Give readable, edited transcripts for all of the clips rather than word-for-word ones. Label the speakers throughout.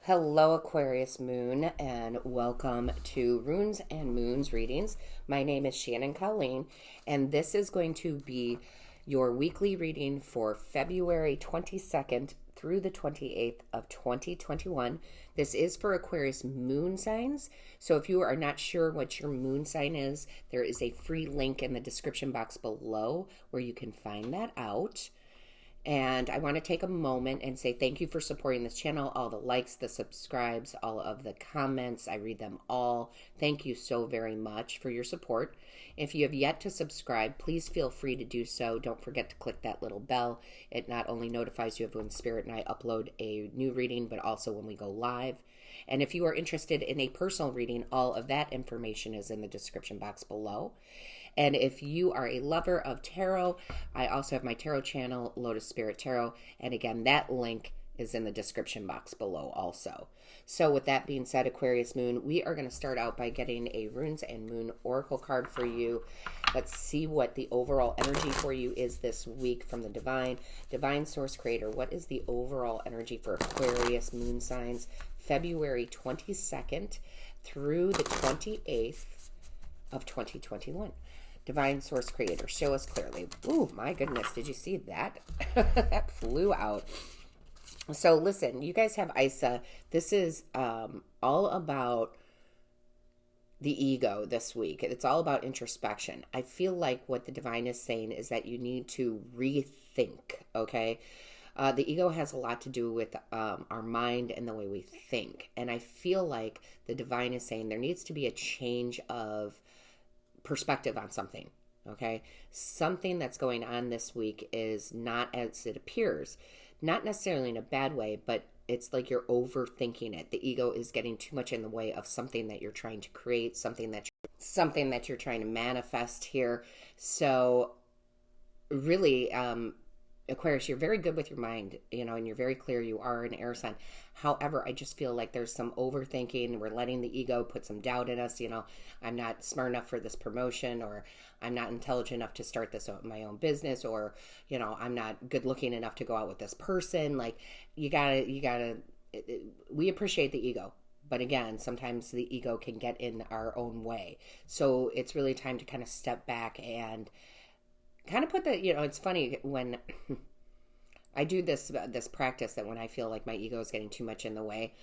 Speaker 1: Hello, Aquarius Moon, and welcome to Runes and Moons readings. My name is Shannon Colleen, and this is going to be your weekly reading for February 22nd through the 28th of 2021. This is for Aquarius moon signs. So if you are not sure what your moon sign is, there is a free link in the description box below where you can find that out. And I want to take a moment and say thank you for supporting this channel, all the likes, the subscribes, all of the comments. I read them all. Thank you so very much for your support. If you have yet to subscribe, please feel free to do so. Don't forget to click that little bell. It not only notifies you of when Spirit and I upload a new reading, but also when we go live. And if you are interested in a personal reading, all of that information is in the description box below. And if you are a lover of tarot, I also have my tarot channel, Lotus Spirit Tarot. And again, that link is in the description box below also. So with that being said, Aquarius Moon, we are going to start out by getting a Runes and Moon Oracle card for you. Let's see what the overall energy for you is this week from the Divine Source Creator. What is the overall energy for Aquarius moon signs, February 22nd through the 28th of 2021? Divine Source Creator, show us clearly. Ooh, my goodness, did you see that? That flew out. So listen, you guys have Isa. This is all about the ego this week. It's all about introspection. I feel like what the Divine is saying is that you need to rethink, okay? The ego has a lot to do with our mind and the way we think. And I feel like the Divine is saying there needs to be a change of perspective on something, okay? Something that's going on this week is not as it appears, not necessarily in a bad way, but it's like you're overthinking it. The ego is getting too much in the way of something that you're trying to create, something that you're trying to manifest here. So really, Aquarius, you're very good with your mind, and you're very clear. You are an air sign. However, I just feel like there's some overthinking. We're letting the ego put some doubt in us. I'm not smart enough for this promotion, or I'm not intelligent enough to start my own business, or, I'm not good looking enough to go out with this person. Like, you gotta, we appreciate the ego. But again, sometimes the ego can get in our own way. So it's really time to kind of step back and kind of put it's funny when I do this practice, that when I feel like my ego is getting too much in the way,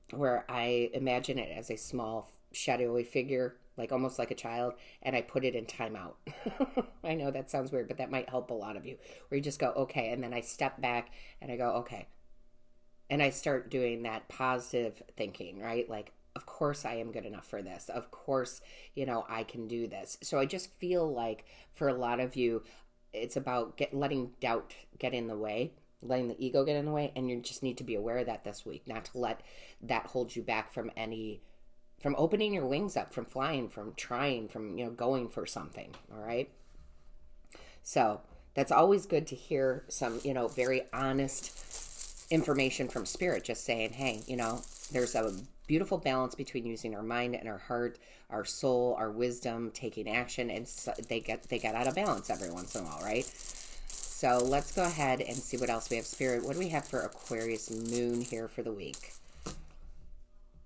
Speaker 1: where I imagine it as a small shadowy figure, like almost like a child, and I put it in timeout. I know that sounds weird, but that might help a lot of you, where you just go, okay, and then I step back and I go, okay. And I start doing that positive thinking, right? Like, of course I am good enough for this. Of course, I can do this. So I just feel like for a lot of you, it's about letting doubt get in the way, letting the ego get in the way. And you just need to be aware of that this week, not to let that hold you back from opening your wings up, from flying, from trying, from, going for something. All right. So that's always good to hear some, very honest information from Spirit, just saying, hey, there's a beautiful balance between using our mind and our heart, our soul, our wisdom, taking action, and so they get out of balance every once in a while, right? So let's go ahead and see what else we have. Spirit, what do we have for Aquarius moon here for the week?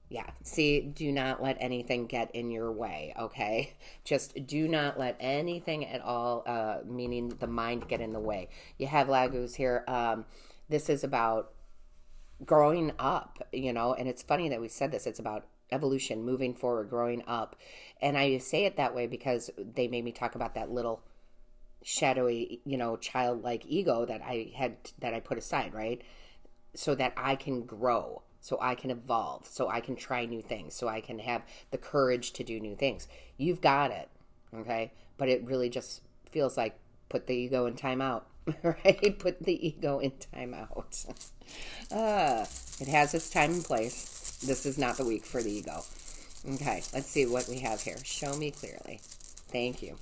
Speaker 1: Yeah, see, do not let anything get in your way, okay? Just do not let anything at all, meaning the mind, get in the way. You have Lagus here. This is about growing up, and it's funny that we said this. It's about evolution, moving forward, growing up. And I say it that way because they made me talk about that little shadowy, childlike ego that I put aside, right? So that I can grow, so I can evolve, so I can try new things, so I can have the courage to do new things. You've got it, okay? But it really just feels like put the ego in timeout. Right? Put the ego in timeout. It has its time and place. This is not the week for the ego. Okay, let's see what we have here. Show me clearly. Thank you.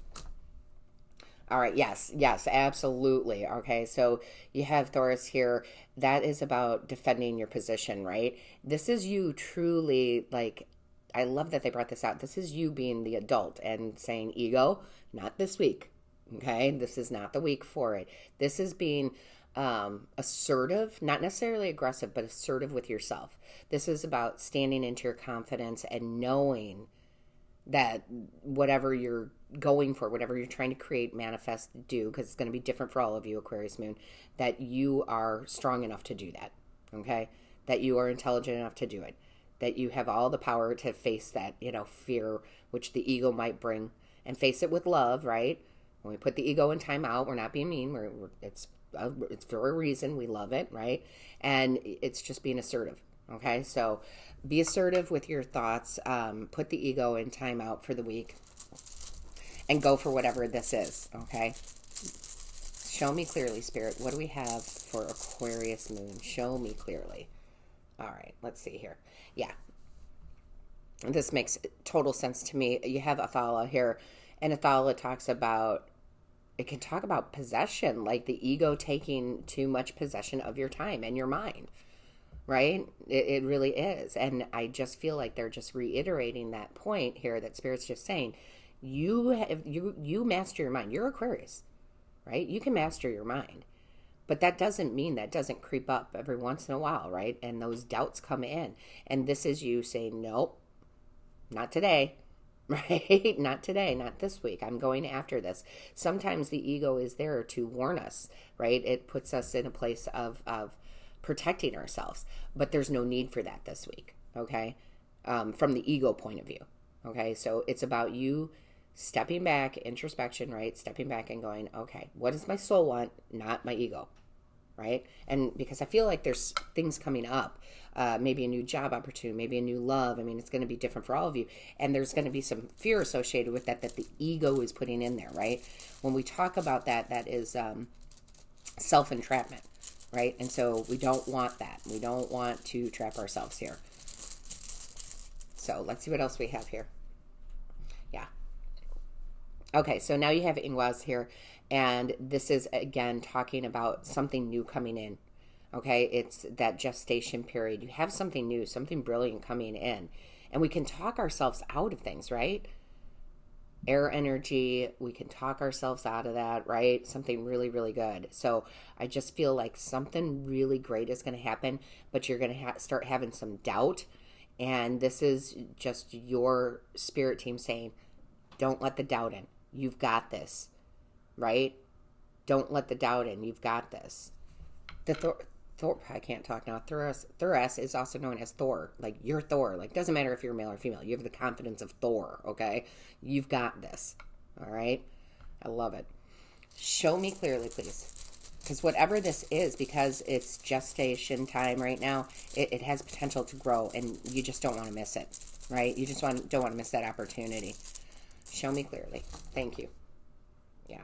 Speaker 1: All right, yes, absolutely. Okay, so you have Taurus here. That is about defending your position, right? This is you truly, like, I love that they brought this out. This is you being the adult and saying, ego, not this week. Okay, this is not the week for it. This is being assertive, not necessarily aggressive, but assertive with yourself. This is about standing into your confidence and knowing that whatever you're going for, whatever you're trying to create, manifest, do, because it's going to be different for all of you, Aquarius Moon, that you are strong enough to do that, okay? That you are intelligent enough to do it, that you have all the power to face that, fear, which the ego might bring, and face it with love, right? When we put the ego in timeout, we're not being mean. It's for a reason. We love it, right? And it's just being assertive, okay? So be assertive with your thoughts. Put the ego in timeout for the week and go for whatever this is, okay? Show me clearly, Spirit. What do we have for Aquarius Moon? Show me clearly. All right, let's see here. Yeah, this makes total sense to me. You have Athala here, and Athala talks about, it can talk about possession, like the ego taking too much possession of your time and your mind, right? It really is. And I just feel like they're just reiterating that point here that Spirit's just saying, you master your mind. You're Aquarius, right? You can master your mind. But that doesn't mean that doesn't creep up every once in a while, right? And those doubts come in. And this is you saying, nope, not today, right? Not today, not this week. I'm going after this. Sometimes the ego is there to warn us, right? It puts us in a place of protecting ourselves. But there's no need for that this week, okay? From the ego point of view, okay? So it's about you stepping back, introspection, right? Stepping back and going, okay, what does my soul want? Not my ego, right? And because I feel like there's things coming up, maybe a new job opportunity, maybe a new love. I mean, it's going to be different for all of you. And there's going to be some fear associated with that the ego is putting in there, right? When we talk about that, that is self-entrapment, right? And so we don't want that. We don't want to trap ourselves here. So let's see what else we have here. Yeah. Okay, so now you have Ingwas here, and this is, again, talking about something new coming in, okay? It's that gestation period. You have something new, something brilliant coming in, and we can talk ourselves out of things, right? Air energy, we can talk ourselves out of that, right? Something really, really good. So I just feel like something really great is going to happen, but you're going to start having some doubt, and this is just your spirit team saying, don't let the doubt in. You've got this, right? Don't let the doubt in. You've got this. The Thor, I can't talk now. Thuras is also known as Thor. Like, you're Thor. Like, doesn't matter if you're male or female. You have the confidence of Thor, okay? You've got this, all right? I love it. Show me clearly, please. Because whatever this is, because it's gestation time right now, it has potential to grow, and you just don't want to miss it, right? You just don't want to miss that opportunity. Show me clearly. Thank you. Yeah.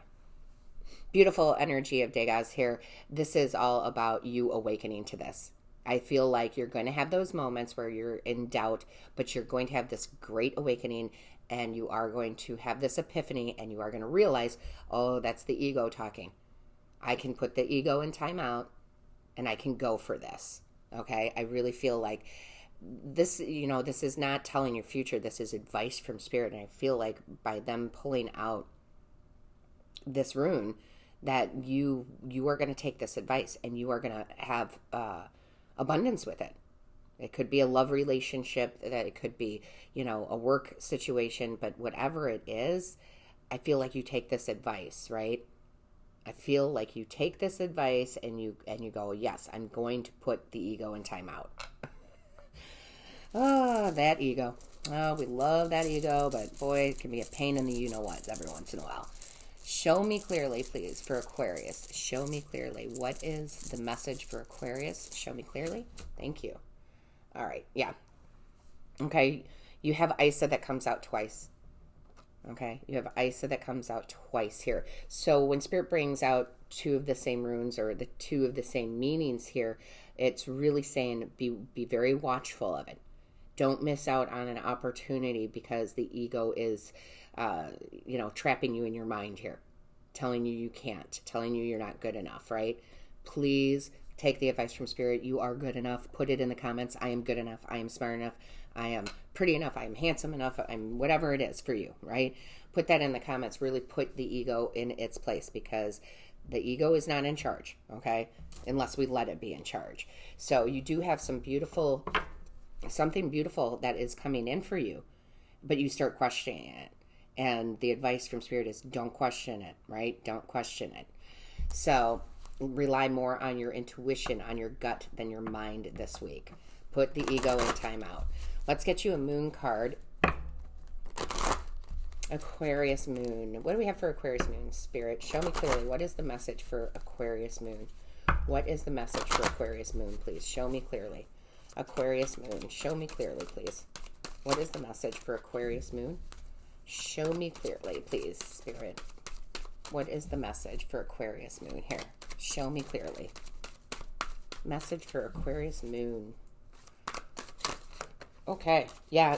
Speaker 1: Beautiful energy of Degas here. This is all about you awakening to this. I feel like you're going to have those moments where you're in doubt, but you're going to have this great awakening, and you are going to have this epiphany, and you are going to realize, oh, that's the ego talking. I can put the ego in timeout, and I can go for this. Okay? I really feel like this, this is not telling your future. This is advice from Spirit. And I feel like by them pulling out this rune, that you are going to take this advice and you are going to have abundance with it. It could be a love relationship, that it could be, a work situation, but whatever it is, I feel like you take this advice, right? I feel like you take this advice and you go, yes, I'm going to put the ego in timeout. Oh, that ego. Oh, we love that ego, but boy, it can be a pain in the you-know-what every once in a while. Show me clearly, please, for Aquarius. Show me clearly. What is the message for Aquarius? Show me clearly. Thank you. All right. Yeah. Okay. You have Isa that comes out twice. Okay. You have Isa that comes out twice here. So when Spirit brings out two of the same runes or the two of the same meanings here, it's really saying be very watchful of it. Don't miss out on an opportunity because the ego is, trapping you in your mind here, telling you you can't, telling you you're not good enough, right? Please take the advice from Spirit. You are good enough. Put it in the comments. I am good enough. I am smart enough. I am pretty enough. I am handsome enough. I'm whatever it is for you, right? Put that in the comments. Really put the ego in its place, because The ego is not in charge, okay? Unless we let it be in charge. So you do have something beautiful that is coming in for you, but you start questioning it. And the advice from Spirit is don't question it, right? Don't question it. So rely more on your intuition, on your gut than your mind this week. Put the ego in timeout. Let's get you a moon card. Aquarius moon. What do we have for Aquarius moon? Spirit, show me clearly. What is the message for Aquarius moon? What is the message for Aquarius moon, please? Show me clearly. Aquarius moon. Show me clearly, please. What is the message for Aquarius moon? Show me clearly, please, Spirit. What is the message for Aquarius moon here? Show me clearly. Message for Aquarius moon. Okay. Yeah.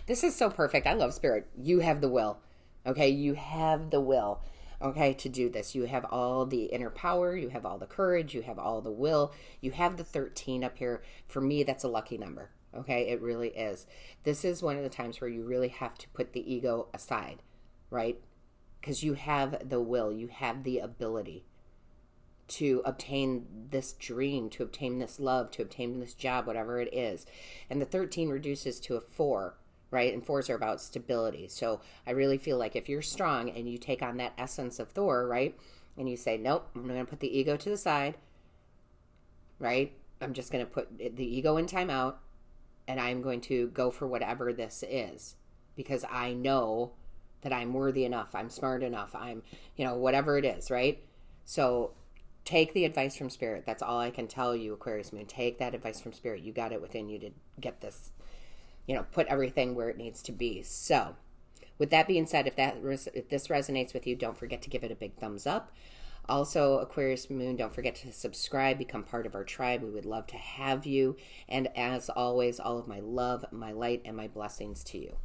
Speaker 1: This is so perfect. I love Spirit. You have the will. Okay. You have the will. Okay. To do this. You have all the inner power. You have all the courage. You have all the will. You have the 13 up here. For me, that's a lucky number. Okay. It really is. This is one of the times where you really have to put the ego aside, right? Because you have the will. You have the ability to obtain this dream, to obtain this love, to obtain this job, whatever it is. And the 13 reduces to a 4, right? And 4s are about stability. So I really feel like if you're strong and you take on that essence of Thor, right? And you say, nope, I'm going to put the ego to the side, right? I'm just going to put the ego in timeout, and I'm going to go for whatever this is, because I know that I'm worthy enough, I'm smart enough, I'm, whatever it is, right? So take the advice from Spirit. That's all I can tell you, Aquarius moon. Take that advice from Spirit. You got it within you to get this, put everything where it needs to be. So with that being said, if this resonates with you, don't forget to give it a big thumbs up. Also, Aquarius moon, don't forget to subscribe, become part of our tribe. We would love to have you. And as always, all of my love, my light, and my blessings to you.